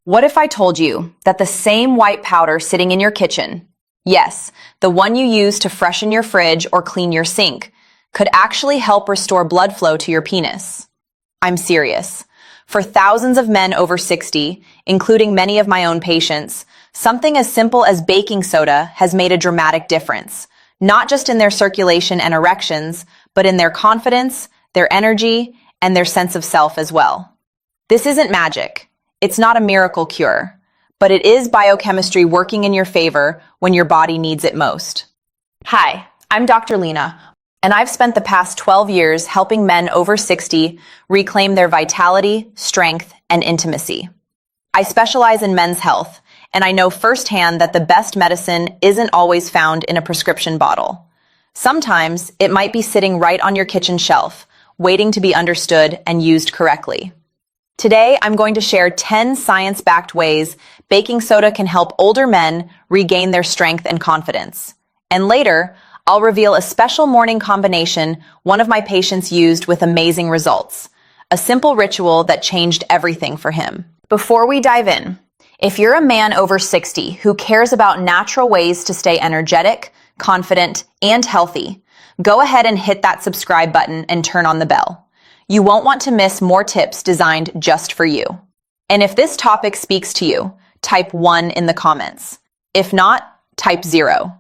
What if I told you that the same white powder sitting in your kitchen, yes, the one you use to freshen your fridge or clean your sink, could actually help restore blood flow to your penis? I'm serious. For thousands of men over 60, including many of my own patients, something as simple as baking soda has made a dramatic difference, not just in their circulation and erections, but in their confidence, their energy, and their sense of self as well. This isn't magic. It's not a miracle cure, but it is biochemistry working in your favor when your body needs it most. Hi, I'm Dr. Lena, and I've spent the past 12 years helping men over 60 reclaim their vitality, strength, and intimacy. I specialize in men's health, and I know firsthand that the best medicine isn't always found in a prescription bottle. Sometimes it might be sitting right on your kitchen shelf, waiting to be understood and used correctly. Today, I'm going to share 10 science-backed ways baking soda can help older men regain their strength and confidence. And later, I'll reveal a special morning combination one of my patients used with amazing results. A simple ritual that changed everything for him. Before we dive in, if you're a man over 60 who cares about natural ways to stay energetic, confident, and healthy, go ahead and hit that subscribe button and turn on the bell. You won't want to miss more tips designed just for you. And if this topic speaks to you, type 1 in the comments. If not, type 0.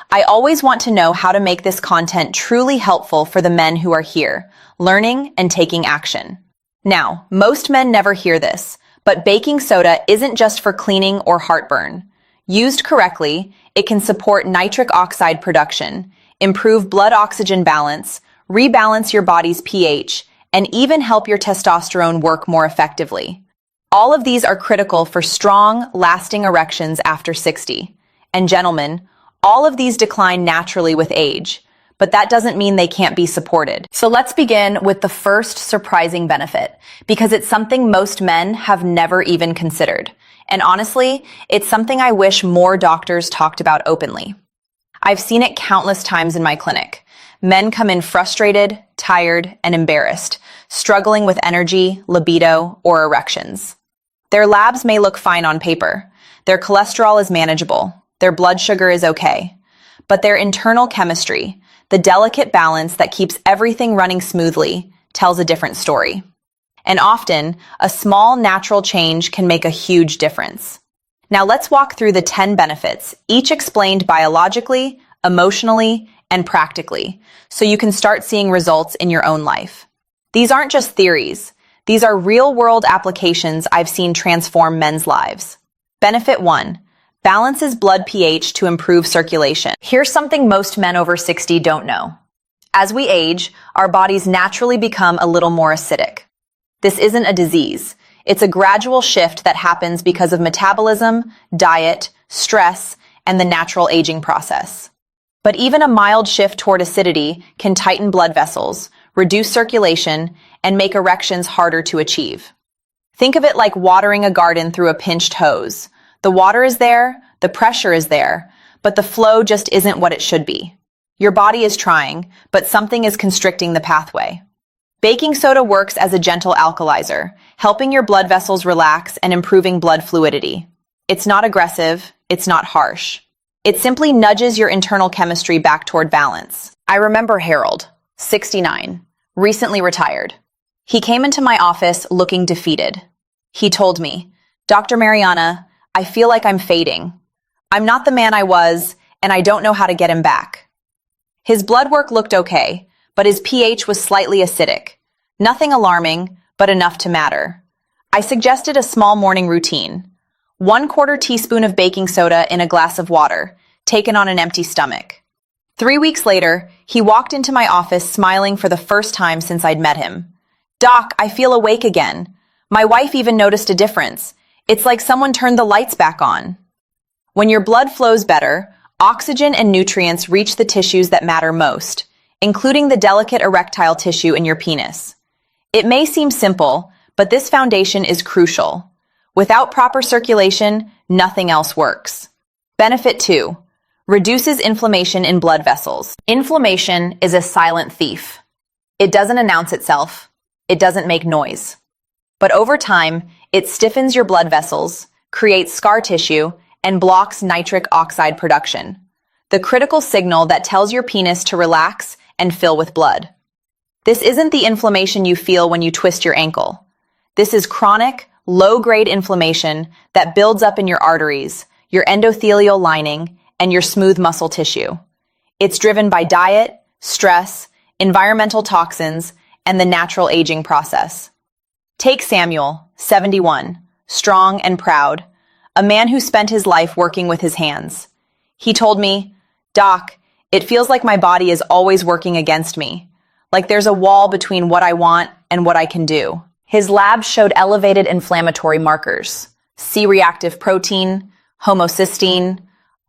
I always want to know how to make this content truly helpful for the men who are here, learning and taking action. Now, most men never hear this, but baking soda isn't just for cleaning or heartburn. Used correctly, it can support nitric oxide production, improve blood oxygen balance, rebalance your body's pH, and even help your testosterone work more effectively. All of these are critical for strong, lasting erections after 60. And gentlemen, all of these decline naturally with age, but that doesn't mean they can't be supported. So let's begin with the first surprising benefit, because it's something most men have never even considered. And honestly, it's something I wish more doctors talked about openly. I've seen it countless times in my clinic. Men come in frustrated, tired, and embarrassed, struggling with energy, libido, or erections. Their labs may look fine on paper. Their cholesterol is manageable. Their blood sugar is okay. But their internal chemistry, the delicate balance that keeps everything running smoothly, tells a different story. And often, a small natural change can make a huge difference. Now let's walk through the 10 benefits, each explained biologically, emotionally, and practically, so you can start seeing results in your own life. These aren't just theories. These are real-world applications I've seen transform men's lives. Benefit 1. Balances blood pH to improve circulation. Here's something most men over 60 don't know. As we age, our bodies naturally become a little more acidic. This isn't a disease. It's a gradual shift that happens because of metabolism, diet, stress, and the natural aging process. But even a mild shift toward acidity can tighten blood vessels, reduce circulation, and make erections harder to achieve. Think of it like watering a garden through a pinched hose. The water is there, the pressure is there, but the flow just isn't what it should be. Your body is trying, but something is constricting the pathway. Baking soda works as a gentle alkalizer, helping your blood vessels relax and improving blood fluidity. It's not aggressive, it's not harsh. It simply nudges your internal chemistry back toward balance. I remember Harold, 69, recently retired. He came into my office looking defeated. He told me, "Dr. Mariana, I feel like I'm fading. I'm not the man I was, and I don't know how to get him back." His blood work looked okay, but his pH was slightly acidic. Nothing alarming, but enough to matter. I suggested a small morning routine. 1/4 teaspoon of baking soda in a glass of water, taken on an empty stomach. 3 weeks later, he walked into my office smiling for the first time since I'd met him. "Doc, I feel awake again. My wife even noticed a difference. It's like someone turned the lights back on." When your blood flows better, oxygen and nutrients reach the tissues that matter most, including the delicate erectile tissue in your penis. It may seem simple, but this foundation is crucial. Without proper circulation, nothing else works. Benefit 2. Reduces inflammation in blood vessels. Inflammation is a silent thief. It doesn't announce itself. It doesn't make noise. But over time, it stiffens your blood vessels, creates scar tissue, and blocks nitric oxide production, the critical signal that tells your penis to relax and fill with blood. This isn't the inflammation you feel when you twist your ankle. This is chronic, low-grade inflammation that builds up in your arteries, your endothelial lining, and your smooth muscle tissue. It's driven by diet, stress, environmental toxins, and the natural aging process. Take Samuel, 71, strong and proud, a man who spent his life working with his hands. He told me, "Doc, it feels like my body is always working against me, like there's a wall between what I want and what I can do." His lab showed elevated inflammatory markers, C-reactive protein, homocysteine,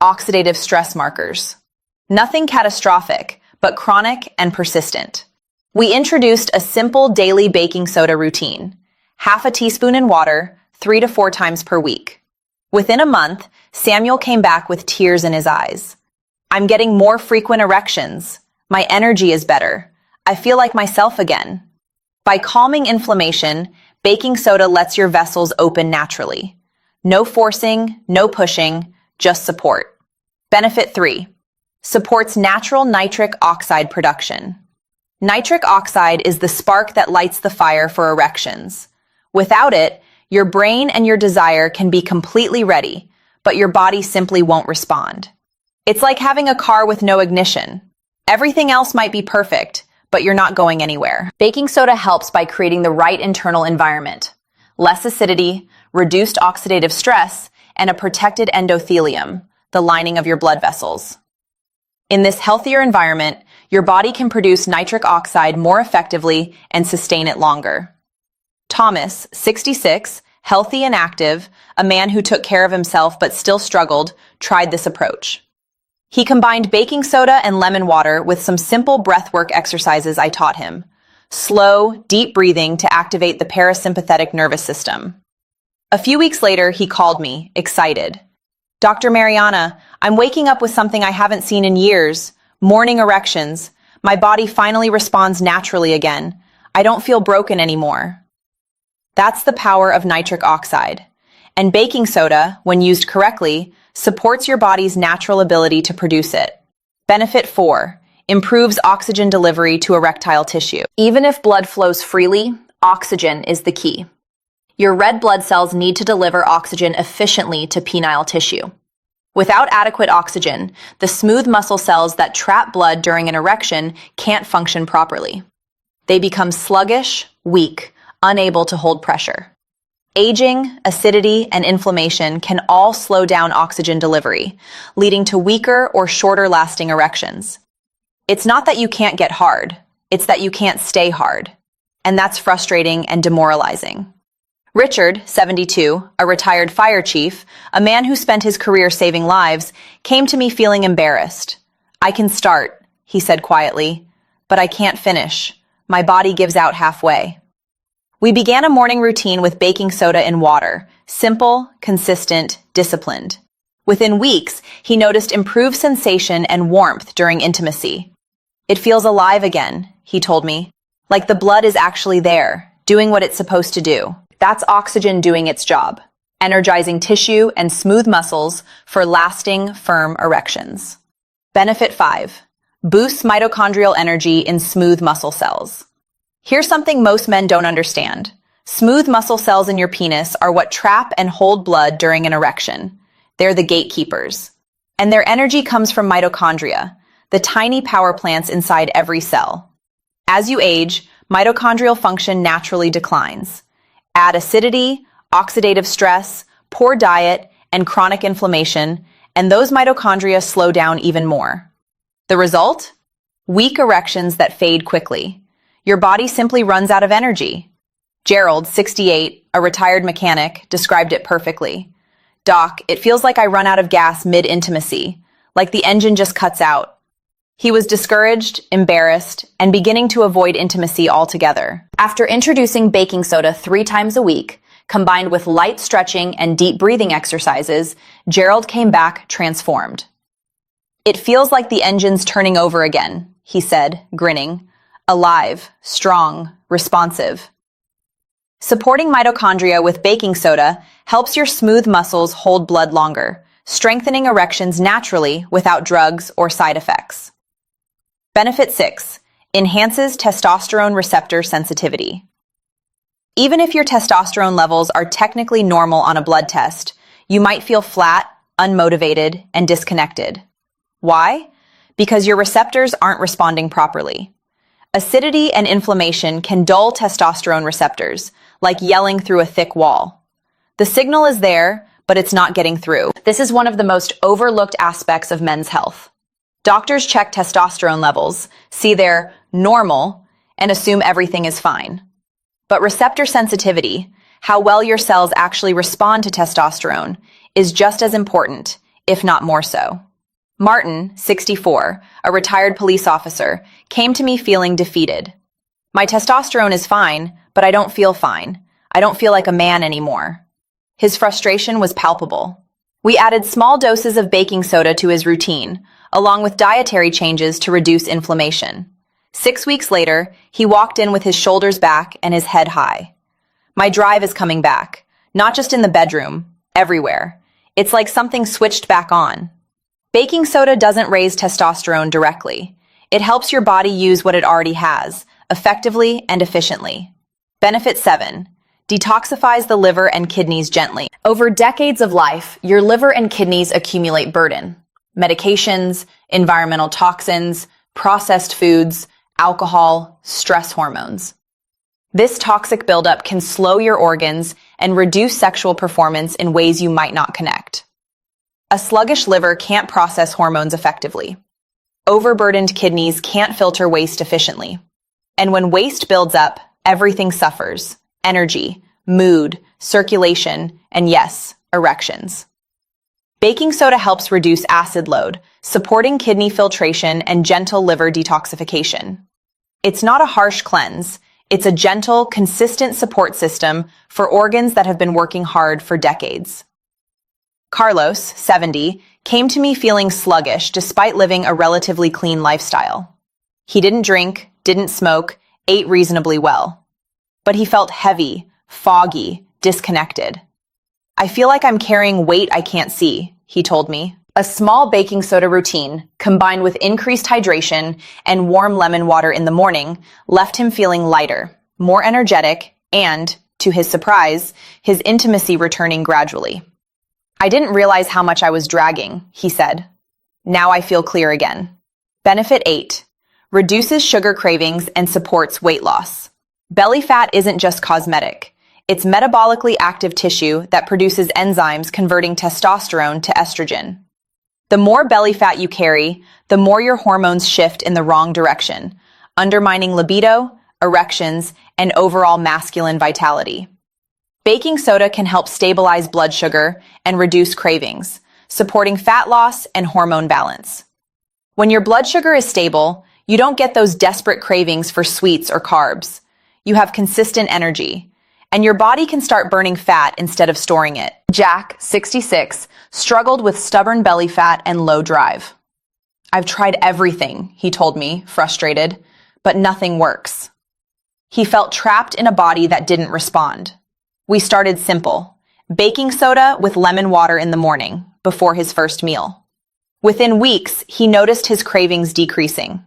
oxidative stress markers. Nothing catastrophic, but chronic and persistent. We introduced a simple daily baking soda routine, half a teaspoon in water, 3 to 4 times per week. Within a month, Samuel came back with tears in his eyes. "I'm getting more frequent erections. My energy is better. I feel like myself again." By calming inflammation, baking soda lets your vessels open naturally. No forcing, no pushing, just support. Benefit 3. Supports natural nitric oxide production. Nitric oxide is the spark that lights the fire for erections. Without it, your brain and your desire can be completely ready, but your body simply won't respond. It's like having a car with no ignition. Everything else might be perfect, but you're not going anywhere. Baking soda helps by creating the right internal environment. Less acidity, reduced oxidative stress, and a protected endothelium, the lining of your blood vessels. In this healthier environment, your body can produce nitric oxide more effectively and sustain it longer. Thomas, 66, healthy and active, a man who took care of himself but still struggled, tried this approach. He combined baking soda and lemon water with some simple breathwork exercises I taught him. Slow, deep breathing to activate the parasympathetic nervous system. A few weeks later, he called me, excited. "Dr. Mariana, I'm waking up with something I haven't seen in years. Morning erections. My body finally responds naturally again. I don't feel broken anymore." That's the power of nitric oxide. And baking soda, when used correctly, supports your body's natural ability to produce it. Benefit 4. Improves oxygen delivery to erectile tissue. Even if blood flows freely, oxygen is the key. Your red blood cells need to deliver oxygen efficiently to penile tissue. Without adequate oxygen, the smooth muscle cells that trap blood during an erection can't function properly. They become sluggish, weak, unable to hold pressure. Aging, acidity, and inflammation can all slow down oxygen delivery, leading to weaker or shorter-lasting erections. It's not that you can't get hard, it's that you can't stay hard. And that's frustrating and demoralizing. Richard, 72, a retired fire chief, a man who spent his career saving lives, came to me feeling embarrassed. "I can start," he said quietly, "but I can't finish. My body gives out halfway." We began a morning routine with baking soda in water, simple, consistent, disciplined. Within weeks, he noticed improved sensation and warmth during intimacy. "It feels alive again," he told me, "like the blood is actually there, doing what it's supposed to do." That's oxygen doing its job, energizing tissue and smooth muscles for lasting, firm erections. Benefit 5. Boosts mitochondrial energy in smooth muscle cells. Here's something most men don't understand. Smooth muscle cells in your penis are what trap and hold blood during an erection. They're the gatekeepers. And their energy comes from mitochondria, the tiny power plants inside every cell. As you age, mitochondrial function naturally declines. Add acidity, oxidative stress, poor diet, and chronic inflammation, and those mitochondria slow down even more. The result? Weak erections that fade quickly. Your body simply runs out of energy. Gerald, 68, a retired mechanic, described it perfectly. "Doc, it feels like I run out of gas mid-intimacy, like the engine just cuts out." He was discouraged, embarrassed, and beginning to avoid intimacy altogether. After introducing baking soda 3 times a week, combined with light stretching and deep breathing exercises, Gerald came back transformed. "It feels like the engine's turning over again," he said, grinning. "Alive, strong, responsive." Supporting mitochondria with baking soda helps your smooth muscles hold blood longer, strengthening erections naturally without drugs or side effects. Benefit 6. Enhances testosterone receptor sensitivity. Even if your testosterone levels are technically normal on a blood test, you might feel flat, unmotivated, and disconnected. Why? Because your receptors aren't responding properly. Acidity and inflammation can dull testosterone receptors, like yelling through a thick wall. The signal is there, but it's not getting through. This is one of the most overlooked aspects of men's health. Doctors check testosterone levels, see they're normal, and assume everything is fine. But receptor sensitivity, how well your cells actually respond to testosterone, is just as important, if not more so. Martin, 64, a retired police officer, came to me feeling defeated. My testosterone is fine, but I don't feel fine. I don't feel like a man anymore. His frustration was palpable. We added small doses of baking soda to his routine, along with dietary changes to reduce inflammation. 6 weeks later, he walked in with his shoulders back and his head high. My drive is coming back, not just in the bedroom, everywhere. It's like something switched back on. Baking soda doesn't raise testosterone directly. It helps your body use what it already has, effectively and efficiently. Benefit 7. Detoxifies the liver and kidneys gently. Over decades of life, your liver and kidneys accumulate burden. Medications, environmental toxins, processed foods, alcohol, stress hormones. This toxic buildup can slow your organs and reduce sexual performance in ways you might not connect. A sluggish liver can't process hormones effectively. Overburdened kidneys can't filter waste efficiently. And when waste builds up, everything suffers. Energy, mood, circulation, and yes, erections. Baking soda helps reduce acid load, supporting kidney filtration and gentle liver detoxification. It's not a harsh cleanse. It's a gentle, consistent support system for organs that have been working hard for decades. Carlos, 70, came to me feeling sluggish despite living a relatively clean lifestyle. He didn't drink, didn't smoke, ate reasonably well. But he felt heavy, foggy, disconnected. I feel like I'm carrying weight I can't see, he told me. A small baking soda routine, combined with increased hydration and warm lemon water in the morning, left him feeling lighter, more energetic, and, to his surprise, his intimacy returning gradually. I didn't realize how much I was dragging, he said. Now I feel clear again. Benefit 8. Reduces sugar cravings and supports weight loss. Belly fat isn't just cosmetic. It's metabolically active tissue that produces enzymes converting testosterone to estrogen. The more belly fat you carry, the more your hormones shift in the wrong direction, undermining libido, erections, and overall masculine vitality. Baking soda can help stabilize blood sugar and reduce cravings, supporting fat loss and hormone balance. When your blood sugar is stable, you don't get those desperate cravings for sweets or carbs. You have consistent energy, and your body can start burning fat instead of storing it. Jack, 66, struggled with stubborn belly fat and low drive. I've tried everything, he told me, frustrated, but nothing works. He felt trapped in a body that didn't respond. We started simple, baking soda with lemon water in the morning, before his first meal. Within weeks, he noticed his cravings decreasing.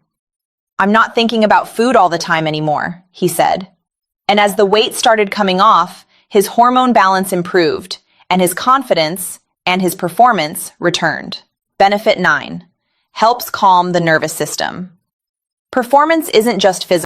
I'm not thinking about food all the time anymore, he said. And as the weight started coming off, his hormone balance improved, and his confidence and his performance returned. Benefit 9. Helps calm the nervous system. Performance isn't just physical.